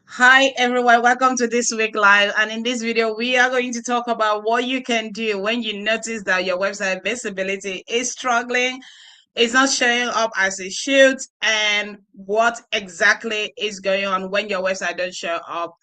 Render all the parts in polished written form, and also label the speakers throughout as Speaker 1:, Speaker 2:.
Speaker 1: Hi everyone, welcome to this week live. And in this video, we are going to talk about what you can do when you notice that your website visibility is struggling, it's not showing up as it should, and what exactly is going on when your website doesn't show up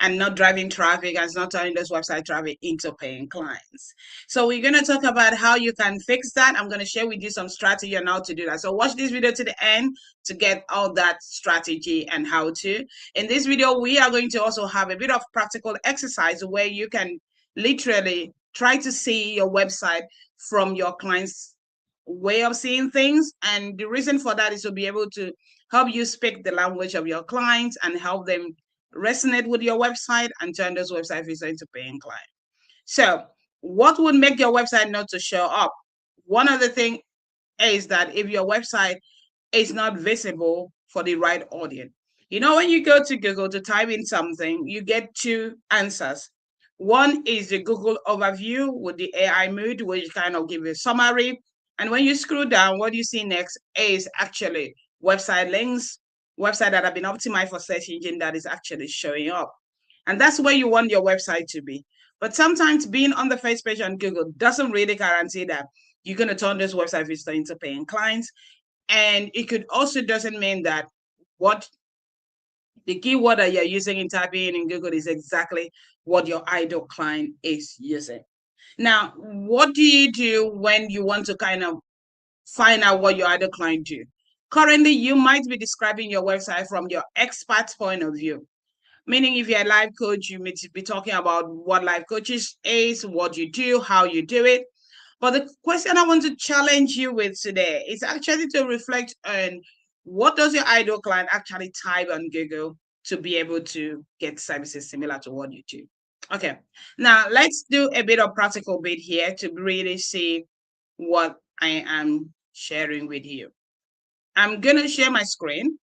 Speaker 1: and not driving traffic and it's not turning those website traffic into paying clients. So we're going to talk about how you can fix that. I'm going to share with you some strategy on how to do that. So watch this video to the end to get all that strategy and how to. In this video, we are going to also have a bit of practical exercise where you can literally try to see your website from your clients' way of seeing things. And the reason for that is to be able to help you speak the language of your clients and help them resonate with your website and turn those website visitors into paying clients. So, what would make your website not to show up? One of the things is that if your website is not visible for the right audience. When you go to Google to type in something, you get two answers. One is the Google overview with the AI mode, which kind of give you a summary. And when you scroll down, what you see next is actually website links, website that have been optimized for search engine that is actually showing up. And that's where you want your website to be. But sometimes being on the first page on Google doesn't really guarantee that you're going to turn this website visitor into paying clients. And it could also doesn't mean that what the keyword that you're using in typing in Google is exactly what your ideal client is using. Now, what do you do when you want to kind of find out what your ideal client do? Currently, you might be describing your website from your expert's point of view. Meaning, if you're a life coach, you may be talking about what life coaches is, what you do, how you do it. But the question I want to challenge you with today is actually to reflect on what does your ideal client actually type on Google to be able to get services similar to what you do. Okay, now let's do a bit of practical bit here to really see what I am sharing with you. I'm gonna share my screen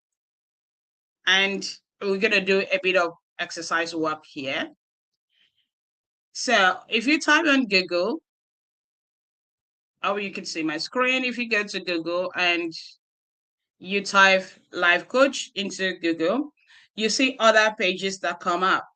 Speaker 1: and we're gonna do a bit of exercise work here. So if you type on Google, you can see my screen. If you go to Google and you type life coach into Google, you see other pages that come up.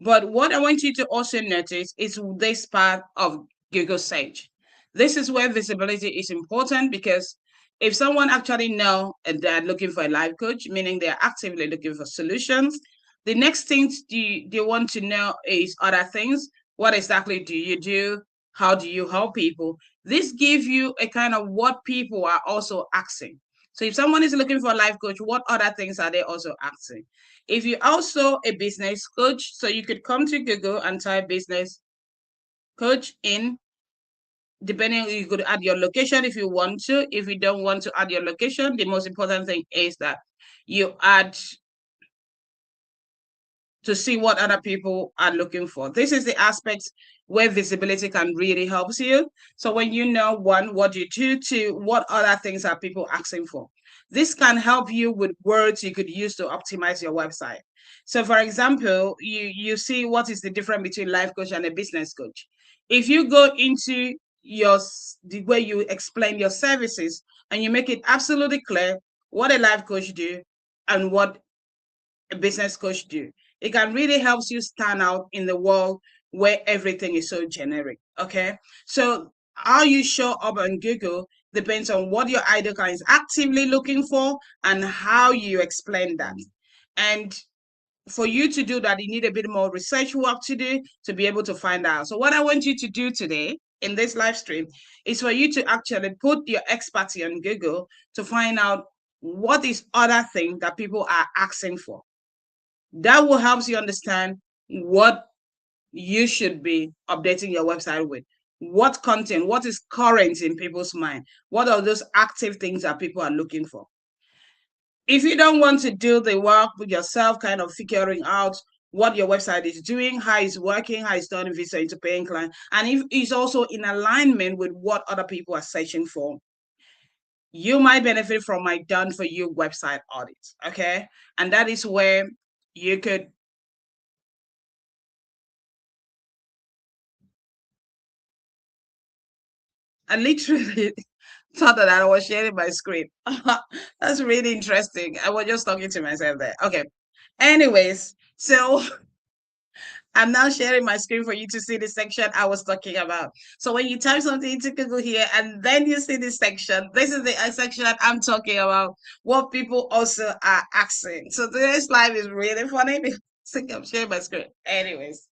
Speaker 1: But what I want you to also notice is this part of Google search. This is where visibility is important because if someone actually know they're looking for a life coach, meaning they're actively looking for solutions, the next thing they want to know is other things. What exactly do you do? How do you help people? This gives you a kind of what people are also asking. So if someone is looking for a life coach, what other things are they also asking? If you're also a business coach, so you could come to Google and type business coach in, depending, you could add your location if you want to. If you don't want to add your location, the most important thing is that you add to see what other people are looking for. This is the aspect where visibility can really help you. So when you know, one, what you do, two, what other things are people asking for. This can help you with words you could use to optimize your website. So for example, you see what is the difference between life coach and a business coach. If you go into the way you explain your services and you make it absolutely clear what a life coach do and what a business coach do, it can really helps you stand out in the world where everything is so generic. Okay, so how you show up on Google depends on what your ideal client is actively looking for and how you explain that. And for you to do that, you need a bit more research work to do to be able to find out. So what I want you to do today in this live stream is for you to actually put your expertise on Google to find out what is other thing that people are asking for. That will help you understand what you should be updating your website with. What content, what is current in people's mind? What are those active things that people are looking for? If you don't want to do the work with yourself, kind of figuring out what your website is doing, how it's working, how it's turning visitor into paying client, and if it's also in alignment with what other people are searching for, you might benefit from my done for you website audit. Okay. And that is where you could I literally thought that I was sharing my screen. That's really interesting. I was just talking to myself there. Okay. Anyways, so I'm now sharing my screen for you to see the section I was talking about. So when you type something into Google here and then you see this section, this is the section that I'm talking about, what people also are asking. So today's live is really funny because I'm sharing my screen. Anyways,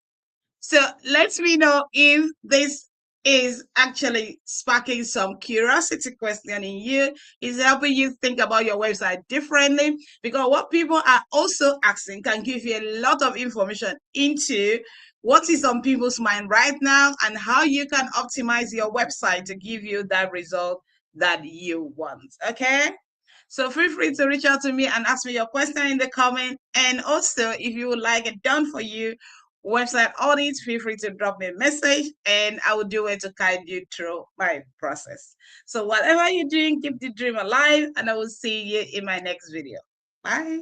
Speaker 1: so let me know if this is actually sparking some curiosity question in you, is helping you think about your website differently, because what people are also asking can give you a lot of information into what is on people's mind right now and how you can optimize your website to give you that result that you want. Okay, so feel free to reach out to me and ask me your question in the comment. And also, if you would like it done for you, website audit, feel free to drop me a message and I will do it to guide you through my process. So whatever you're doing, keep the dream alive and I will see you in my next video. Bye.